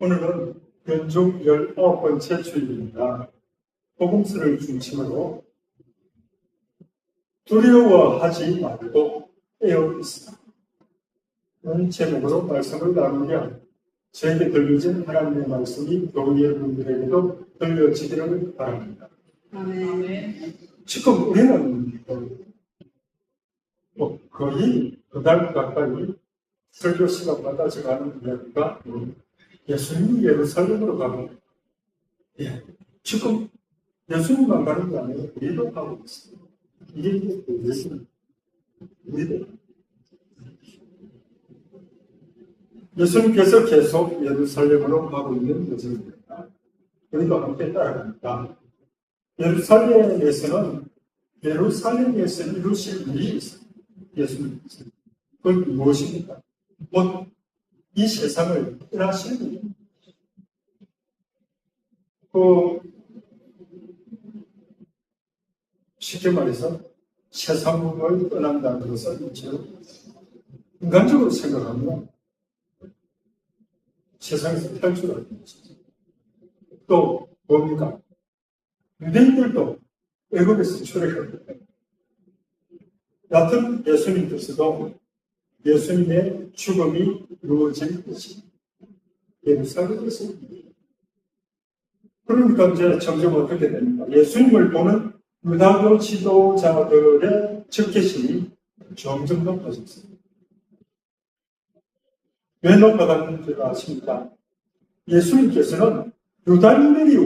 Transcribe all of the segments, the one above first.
오늘은 연중 19번째 주일입니다. 복음서를 중심으로 두려워하지 말고 깨어있으라 이런 제목으로 말씀을 나누며 저에게 들려진 하나님의 말씀이 또 여러분들에게도 들려지기를 바랍니다. 지금 우리는 거의 2달 가까이 설교 시간마다 제가하는 이야기가 예수님이 예루살렘으로 가고, 지금 예수님만 가는 게 아니라 우리도 가고 있습니다. 이게 예수님, 우리도. 예수님께서 계속 예루살렘으로 가고 있는 여정입니다. 우리도 함께 따라갑니다. 예루살렘에서 이루실 일이 있습니다. 예수님께서. 그건 무엇입니까? 곧 이 세상을 떠나시는 일입니다. 쉽게 말해서 세상을 떠난다는 것은 인간적으로 생각하면 세상에서 탈출하는 것이죠. 또 뭡니까? 유대인들도 애굽에서 출애굽했다. 같은 예수님께서도 예수님의 죽음이 이루어질 것입니다. 예루살렘에서. 그러니까 이제 점점 어떻게 됩니까? 예수님을 보는 유다교 지도자들의 적개심이 점점 높아졌습니다. 왜 높아갔는 줄 아십니까? 예수님께서는 유다인들이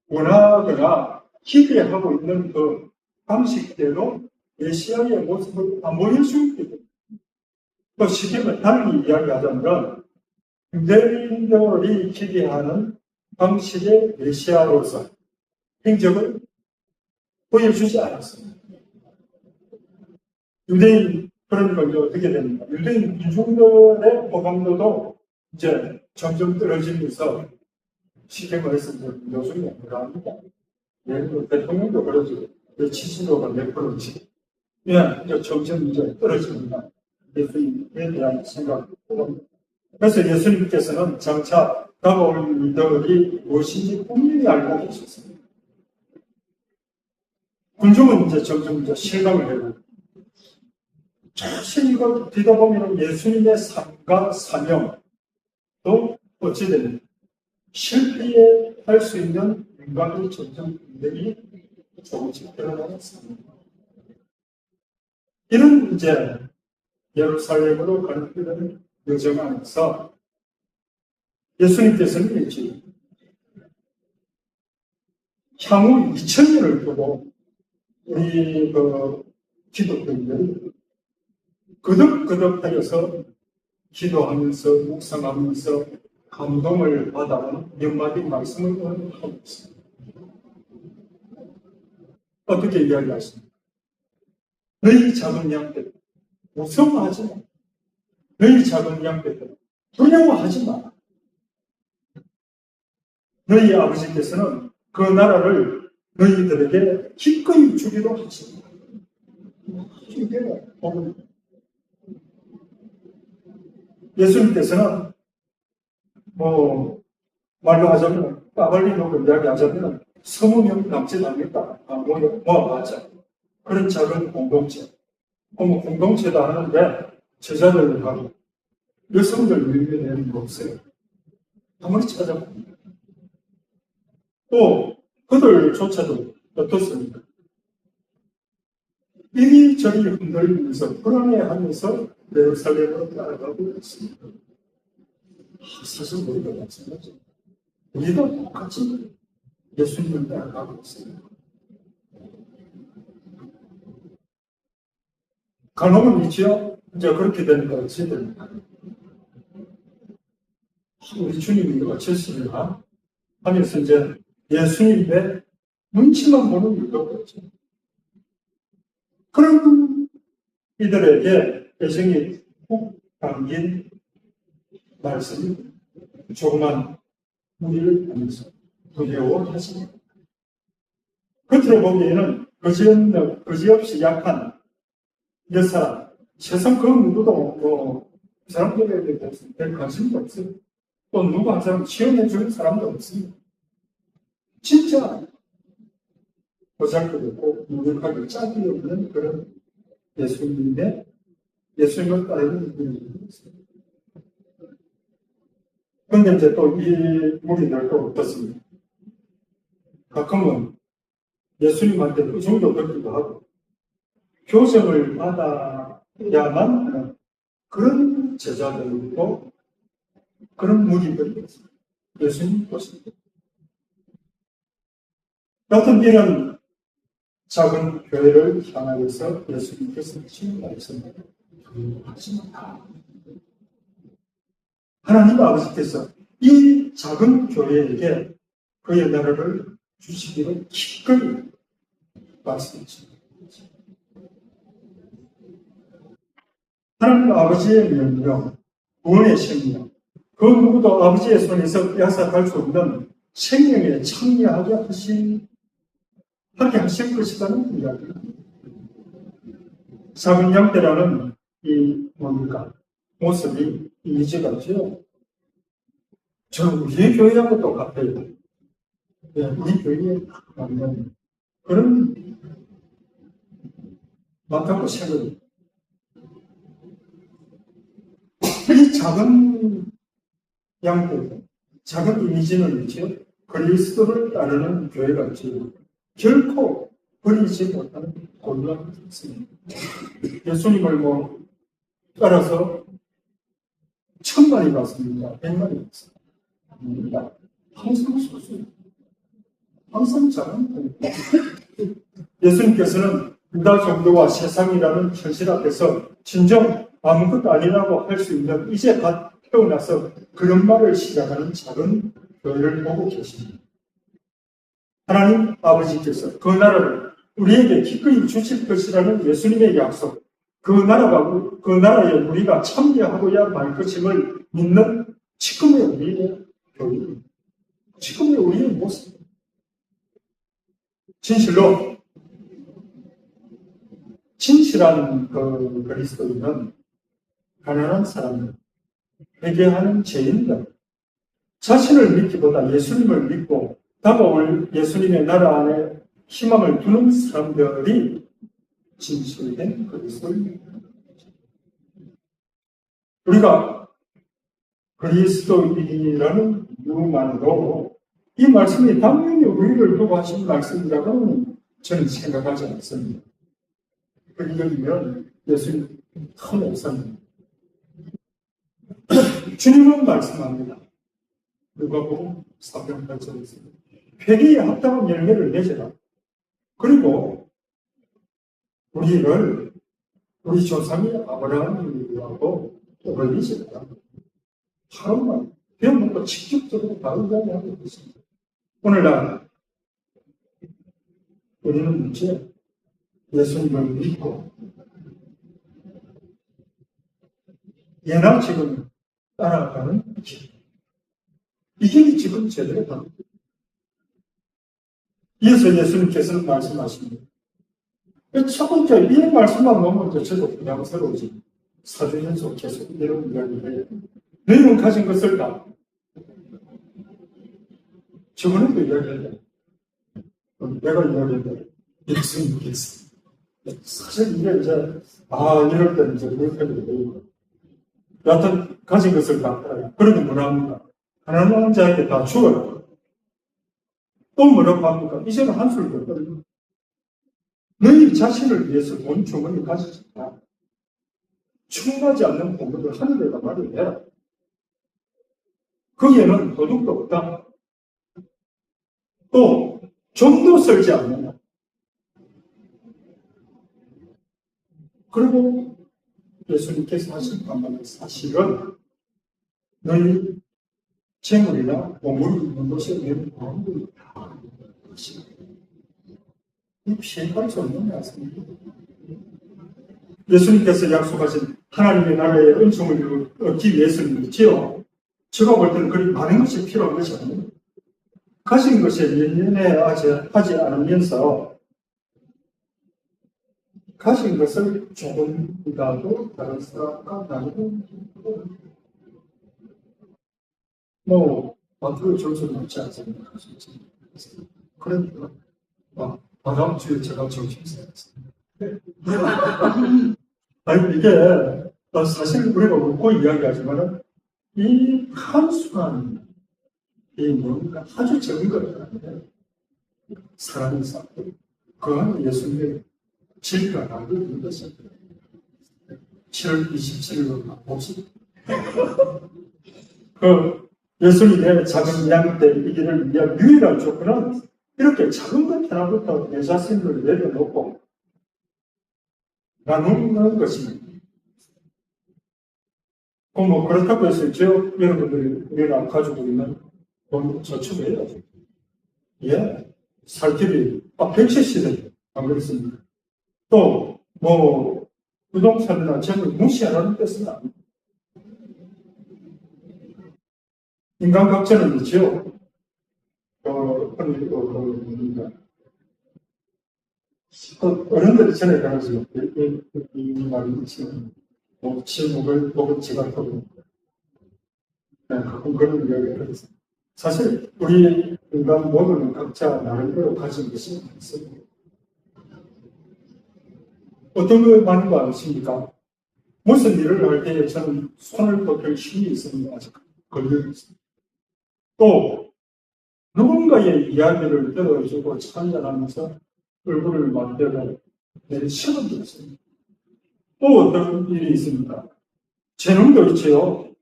원하거나 기대하고 있는 그 방식대로 메시아의 모습을 안 보여주기 때문에. 또 쉽게 달리 이야기하자면 유대인들이 기대하는 방식의 메시아로서 행적을 보여주지 않았습니다. 유대인, 그러니까 이제 어떻게 됩니까? 유대인 민중들의 호감도도 이제 점점 떨어지면서 쉽게 말해서 요즘에 뭐라 합니다. 예를 들어 대통령도 그러죠. 지지도가 몇 프로인지. 이제 점점 이제 떨어집니다. 예수님에 대한 생각. 그래서 예수님께서는 장차 다가올 이들이 무엇인지 분명히 알고 계셨습니다. 군중은 이제 점점 이제 실감을 해요. 자세히 이걸 뒤져보면 예수님의 삶과 사명도 어찌되는 실패할 수 있는 인간의 점점 분들이 조금씩 드러나겠습니다. 이런 이제 예루살렘으로 가는 길은 여정 안에서 예수님께서는 이제 향후 2000년을 두고 우리 기독교인들이 그덕그덕하여서 기도하면서 묵상하면서 감동을 받아온 몇 마디 말씀을 하고 있습니다. 어떻게 이야기하십니까? 너희 작은 양떼들 무서워하지 마. 너희 작은 양떼들 두려워하지 마. 너희 아버지께서는 그 나라를 너희들에게 기꺼이 주기로 하십니다. 이게 복음입니다. 예수님께서는 말로 하자면 까발리 놓고 이야기하자면 서무명 남짓 아닙니까? 맞아. 그런 작은 공동체. 공동체다 하는데 제자들을 하고 여성들 밀려내는 거 없어요. 아무리 찾아봅니다. 또 그들조차도 어떻습니까? 이리저리 흔들리면서 불안해하면서 예루살렘으로 따라가고 있습니다. 사실 우리도 마찬가지입니다. 우리도 똑같이 예수님을 따라가고 있습니다. 간혹은 있죠. 이제 그렇게 되는 거 어찌 됩니까? 우리 주님이 어쩌시나 하면서 이제 예수님의 눈치만 보는 일도 없죠. 그런 이들에게 배정이 훅 담긴 말씀이 조그만 우리를 보면서 두려워하십니다. 겉으로 보기에는 그지없이 약한 몇 사람, 세상 그 누구도 그 사람들에 대해서 별 관심도 없어요. 또 누구 한 사람 지원해 주는 사람도 없습니다. 진짜 보잘것없고 무력하게 짝이 없는 그런 예수님을 따르는 분이 있습니다. 그런데 이제 또 이 무리들도 어떻습니까? 가끔은 예수님한테 그 정도 듣기도 하고 교정을 받아야만 하는 그런 제자들이고 그런 무리들이 있습니다. 예수님 보십니다. 같은 이런 작은 교회를 향하여서 예수님께서 하시는 말씀을 하지 마라. 하나님 아버지께서 이 작은 교회에게 그의 나라를 주시기를 기꺼이 말씀하십니다. 하나님 아버지의 명령, 구원의 생명, 그 누구도 아버지의 손에서 빼앗아갈 수 없는 생명에 참여하게 하실 것이라는 이야기입니다. 작은 양떼라는 이 모습이 이미지같죠. 저는 우리 교회하고 똑같아요. 우리 교회에 맞는 그런 맞다고 생각합니다. 이 작은 양떼, 작은 이미지는 있죠. 그리스도를 따르는 교회같이 결코 버리지 못하는 고유한 것입니다. 예수님을 따라서 1000만이 갔습니다. 100만이 갔습니다. 항상 소수, 항상 작은 예수님께서는 유다 종교와 세상이라는 현실 앞에서 진정 아무것도 아니라고 할 수 있는 이제 갓 태어나서 그런 말을 시작하는 작은 교회를 보고 계십니다. 하나님 아버지께서 그 나라를 우리에게 기꺼이 주실 것이라는 예수님의 약속, 그 나라에 우리가 참여하고야 말 것임을 믿는 지금의 우리의 교회입니다. 지금의 우리의 모습. 진실로 진실한 그 그리스도인은 가난한 사람들, 회개하는 죄인들, 자신을 믿기보다 예수님을 믿고 다가올 예수님의 나라 안에 희망을 두는 사람들이 진실된 그리스도인입니다. 우리가 그리스도인이라는 이유만으로 이 말씀이 당연히 우리를 두고 하신 말씀이라고는 저는 생각하지 않습니다. 그러면 예수님 큰 목사님 주님은 말씀합니다. 누가복음 4장 8절에서 회개에 합당한 열매를 맺으라. 그리고 우리 조상이 아브라함이라고 올리셨다. 하루만 배워먹고 직접적으로 바로 이야기하고 있습니다. 오늘날 우리는 이제 예수님을 믿고 예나 지금 따라가는 길. 이 길이 지금 제대로 가는 길. 이어서 예수님께서는 말씀하십니다. 첫 번째, 이 말씀만 보면 저도 부담스러워지. 사주연속 계속 이런 이야기를 해요. 너희는 가진 것을 다 저번에도 이야기해요. 내가 이야기했는데 예수님께서 사실 이게 이제 이럴 때는 이제 그렇게 되고 여하튼 가진 것을 다 팔아요. 그러면 뭐라 합니까? 가난한 자에게 다 주어요. 또 뭐라고 합니까? 이제는 한술 더 떨려. 너희 자신을 위해서 돈 주머니 가지지 마. 충분하지 않는 공부를 하는 데가 마련해라. 거기에는 도둑도 없다. 또 좀도 쓸지 않는다. 그리고 예수님께서 하신 반말은 사실은 너희 재물이나 보물이 있는 것이 너희 보물이 다 것이다. 이 피해갈 수 없는 말씀입니다. 예수님께서 약속하신 하나님의 나라의 은총을 얻기 위해서는지요. 제가 볼 때는 그리 많은 것이 필요한 것이 아닙니다. 가진 것에 연연해 하지 않으면서 가진 것을 조금이라도 다른 사람과 나누고 만들어 줄 수는 없지 않습니까? 그러니까 다음 주에 제가 정신사였습니다. 아니 이게 사실 우리가 웃고 이야기하지만 이 한순간 이 뭔가 아주 적은 거예요. 사람이 쌓고 그 안에 예수님의 진리가 담겨 있는 것입니다. 7월 27일로 봅시다. 예수님의 작은 양 때 이기를 위한 유일한 조건은 이렇게 작은 것 하나부터 내 자신을 내려놓고 나누는 것입니다. 그렇다고 해서 여러분들이 우리가 가지고 있는 돈 저축해야죠. 예. 살 길이 170은 안 그렇습니다. 또 부동산이나 재물 무시하라는 뜻은 아닙니다. 인간 각자는 있죠. 어른들이 전에 가서 이 말이 지금 침묵을 보고 지각하고 가끔 그런 이야기를 했어요. 사실 우리 인간 모두는 각자 나름대로 가진 것이 있습니다. 어떤 거 많은 거 아십니까? 무슨 일을 할 때 저는 손을 뻗을 힘이 있습니다. 아직 걸려 있습니다. 또 누군가의 이야기를 들어주고 참여하면서 얼굴을 만들어 내 시험도 있습니다. 또 어떤 일이 있습니다. 재능도 있지요.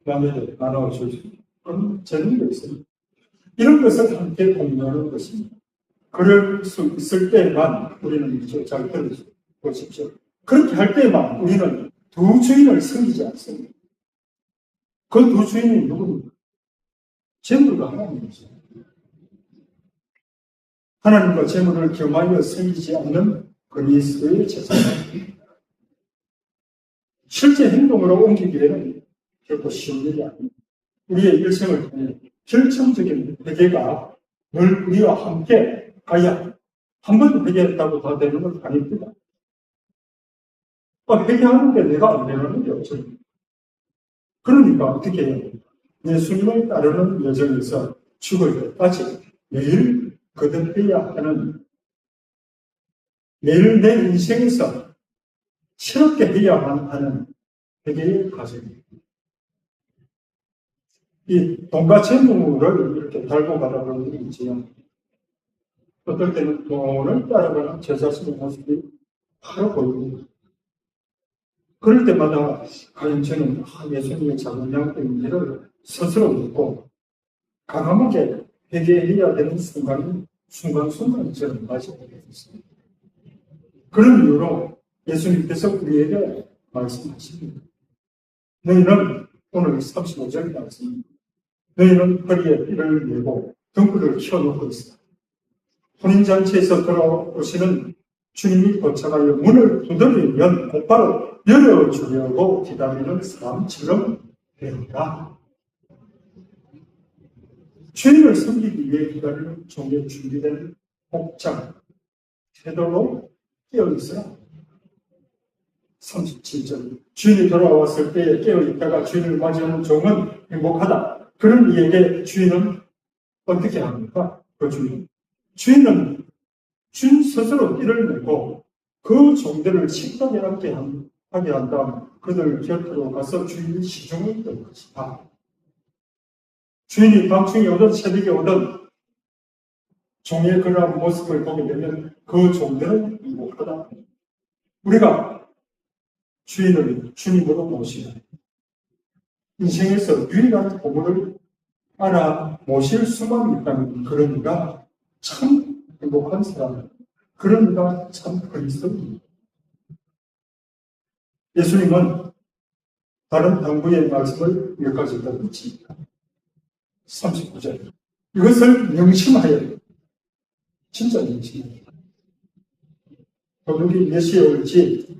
남에게 나눠줄 수 있는 그런 재능도 있습니다. 이런 것을 함께 공유하는 것입니다. 그럴 수 있을 때만 우리는 잘 들어보십시오. 그렇게 할 때만 우리는 두 주인을 섬기지 않습니다. 그 두 주인이 누굽니까? 재물과 하나님이죠. 하나님과 재물을 겸하여 섬기지 않는 그리스도의 제사입니다. 실제 행동으로 옮기기에는 결코 쉬운 일이 아닙니다. 우리의 일생을 통해 결정적인 회개가 늘 우리와 함께 가야 한 번 회개했다고 다 되는 건 아닙니다. 회개하는데 내가 안 되는 게 없어요. 그러니까 어떻게 해야 됩니까? 예수님을 따르는 여정에서 죽을 때까지 매일 거듭해야 하는, 매일 내 인생에서 새롭게 해야만 하는 회개의 과정입니다. 이 돈과 재물을 이렇게 달고 가다보는 게 있지요. 어떨 때는 돈을 따라가는 제 자신의 모습이 바로 보입니다. 그럴 때마다 과연 저는 예수님의 작은 양떼인지를 스스로 묻고 과감하게 회개해야 되는 순간순간 저는 맞이하게 됐습니다. 그런 이유로 예수님께서 우리에게 말씀하십니다. 너희는 오늘 35절 말씀입니다. 너희는 허리에 띠를 메고 등불을 켜놓고 있어. 혼인잔치에서 돌아오시는 주님이 도착하여 문을 두드리면 곧바로 열어주려고 기다리는 사람처럼 되리라. 주인을 섬기기 위해 기다리는 종의 준비된 복장, 태도로 깨어있어라. 37절. 주인이 돌아왔을 때 깨어있다가 주인을 맞이하는 종은 행복하다. 그런 이에게 주인은 어떻게 합니까? 그 주인은 주인 스스로 띠를 내고 그 종들을 식당에 하게 한 다음 그들 곁으로 가서 주인이 시중을 뜰 것이다. 주인이 밤중에 오든 새벽에 오든 종의 그러한 모습을 보게 되면 그 종들은 행복하다. 우리가 주인을 주님으로 모시는 인생에서 유일한 보물을 알아 모실 수만 있다면 그러니까 참 행복한 사람, 그러니까 참 그리스도입니다. 예수님은 다른 당부의 말씀을 몇 가지 더 붙입니다. 39절. 이것을 명심하여, 진짜 명심하여. 도둑이 몇 시에 올지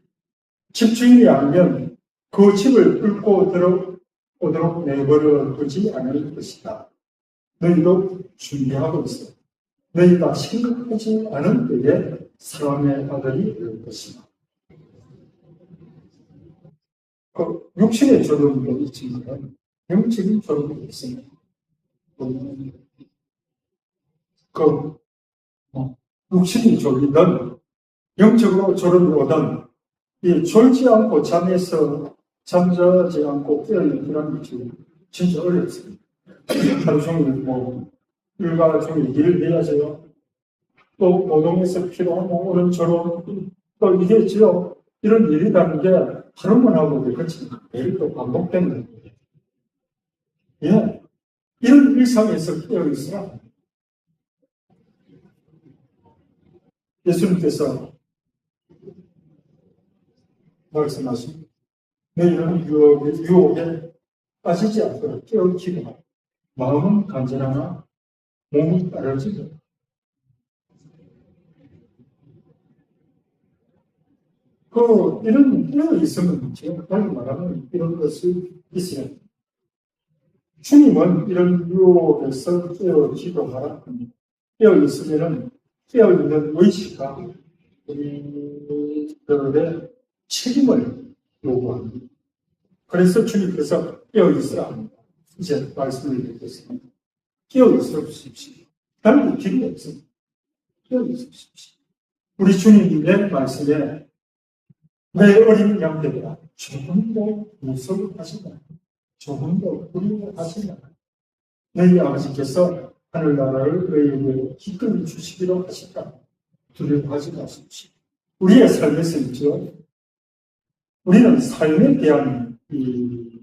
집주인이 알면 그 집을 뚫고 들어오도록 내버려 두지 않을 것이다. 너희도 준비하고 있어. 너희가 생각하지 않은 때에 사람의 아들이 올 것이다. 그 육신의 졸음도 있지만 영적인 졸음도 있습니다. 그 육신이 졸리든 영적으로 졸음이 오든 이 졸지 않고 잠에서 잠자지 않고 깨어있는 게 진짜 어렵습니다. 하루 종일 일과 종일 일을 해야죠. 또 노동에서 피로하고 오는 졸음 또 이겠지요. 이런 일이라는 게 하루만 하고 그렇지 매일 또 반복되는 거예요. 예. 이런 일상에서 깨어있으라 예수님께서 말씀하신 너희는 유혹에 빠지지 않도록 깨어있기도 하고 마음은 간절하나 몸이 따라지죠. 이런 깨어 있으면 제가 빨리 말하면 이런 것이 있어요. 주님은 이런 유혹에서 깨어 기도하라 합니다. 깨어 있으면은 깨어 있는 의식과 우리들의 책임을 요구합니다. 그래서 주님께서 깨어 있으라 합니다. 이제 말씀을 드리겠습니다. 깨어 있어 주십시오. 다른 길이 없습니다. 깨어 있어 주십시오. 우리 주님의 말씀에 내 어린 양들아 조금 더 무서워하지 마라. 조금 더 두려워하지 마라. 너희 아버지께서 하늘나라를 너희에게 기꺼이 주시기로 하시다. 두려워하지 마십시오. 우리의 삶에서 있죠. 우리는 삶에 대한 이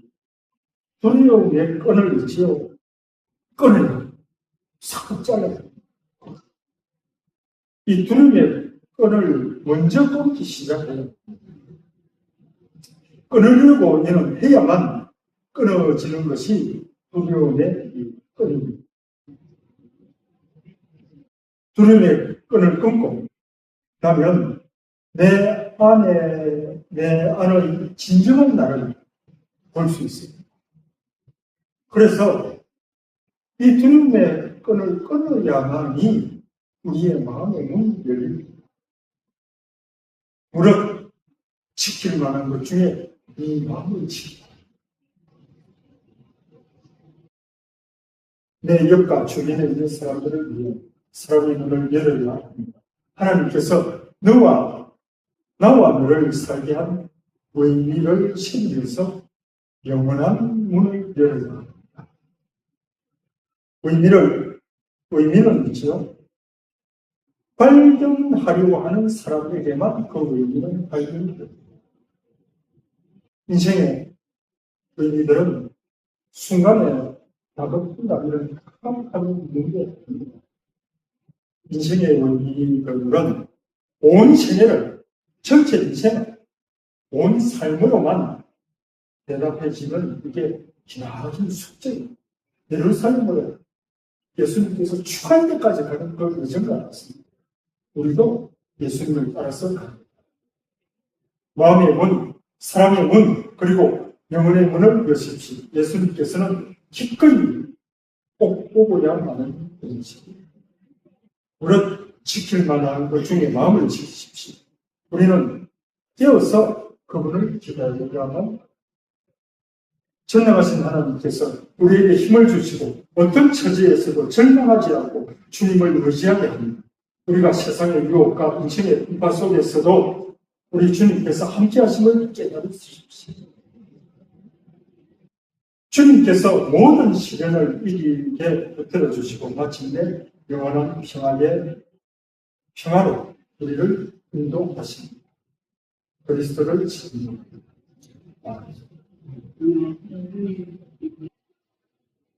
두려움의 끈을 있지요. 끈을 싹 잘라요. 이 두려움의 끈을 먼저 끊기 시작해요. 끊으려고 우리는 해야만 끊어지는 것이 두려움의 끈입니다. 두려움의 끈을 끊고 나면 내 안의 진정한 나를 볼 수 있습니다. 그래서 이 두려움의 끈을 끊어야만이 우리의 마음의 문이 열립니다. 무릇 지킬 만한 것 중에 이 마음을 지키다. 내 옆과 주변에 있는 사람들을 위해 사람의 눈을 열어야 합니다. 하나님께서 나와 너를 살게 한 의미를 챙기면서 영원한 문을 열어야 합니다. 의미는 있죠. 발견하려고 하는 사람에게만 그 의미는 발견됩니다. 인생의 의미들은 순간에 다급한다 이런 깜깜한 문제입니다. 인생의 의미들은 온 생애를, 전체 인생을, 온 삶으로만 대답해지는 이게 기나긴 숙제입니다. 예루살렘으로 예수님께서 추가할 때까지 가는 그 여정과 같습니다. 우리도 예수님을 따라서 갑니다. 마음의 문, 사랑의 문, 그리고 영혼의 문을 여십시오. 예수님께서는 기꺼이 꼭 보고야만은 분이십니다. 우리는 지킬 만한 것 중에 마음을 지키십시오. 우리는 깨어서 그분을 기다려야만 전능하신 하나님께서 우리에게 힘을 주시고 어떤 처지에서도 절망하지 않고 주님을 의지하게 합니다. 우리가 세상의 유혹과 인생의 풍파 속에서도 우리 주님께서 함께 하심을 깨달아 주십시오. 주님께서 모든 시련을 이기게 붙들어 주시고 마침내 영원한 평화로 우리를 인도하십니다. 그리스도를 지킵니다.